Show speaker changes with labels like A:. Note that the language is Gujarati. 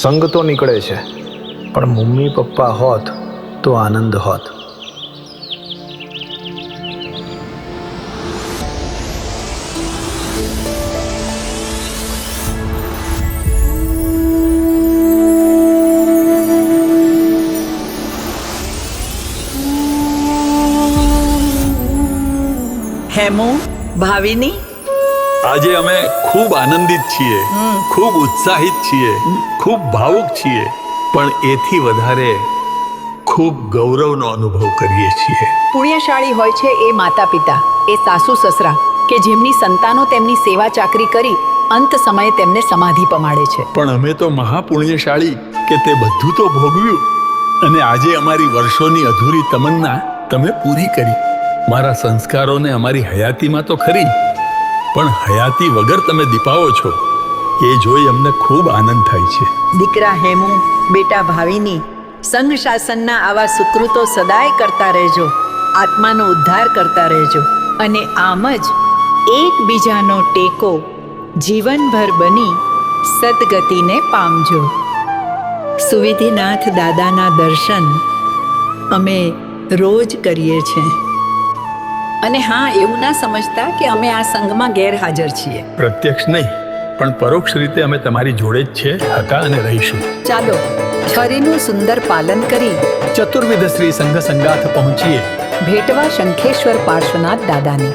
A: સંગ તો નીકળે છે, પણ મમ્મી પપ્પા હોત તો આનંદ હોત.
B: હેમુ, ભાવિની,
C: આજે અમે ખૂબ આનંદિત છીએ, ખૂબ ઉત્સાહિત છીએ, ખૂબ ભાવુક છીએ, પણ એથી વધારે ખૂબ ગૌરવનો અનુભવ કરીએ છીએ.
B: પુણ્યશાળી હોય છે એ માતા પિતા, એ સાસુ સસરા કે જેમની સંતાનો તેમની સેવા ચાકરી કરી અંત સમયે તેમને સમાધિ પમાડે છે.
C: પણ અમે તો મહાપુણ્યશાળી કે તે બધું તો ભોગવ્યું, અને આજે અમારી વર્ષોની અધૂરી તમન્ના તમે પૂરી કરી. મારા સંસ્કારોને અમારી હયાતીમાં તો ખરી, પણ હયાતી વગર તમે દીપાવો છો એ જોઈ અમને ખૂબ આનંદ થાય છે.
B: દીકરા હેમુ, બેટા ભાવિની, સંઘ શાસનના આવા સુકૃતો સદાય કરતા રહેજો, આત્માનો ઉદ્ધાર કરતા રહેજો, અને આમ જ એકબીજાનો ટેકો જીવનભર બની સદગતિને પામજો. સુવિધિનાથ દાદાના દર્શન અમે રોજ કરીએ છીએ. અને હા, એવું ના સમજતા કે અમે આ સંઘમાં ગેરહાજર છીએ.
C: પ્રત્યક્ષ નહીં, પણ પરોક્ષ રીતે અમે તમારી જોડે જ છે, હતા અને રહીશું.
B: ચાલો છરીનું સુંદર પાલન કરી
D: ચતુર્વિધ શ્રી સંઘ સંગાથ પહોંચીએ.
B: ભેટવા શંખેશ્વર પાર્શ્વનાથ દાદાની.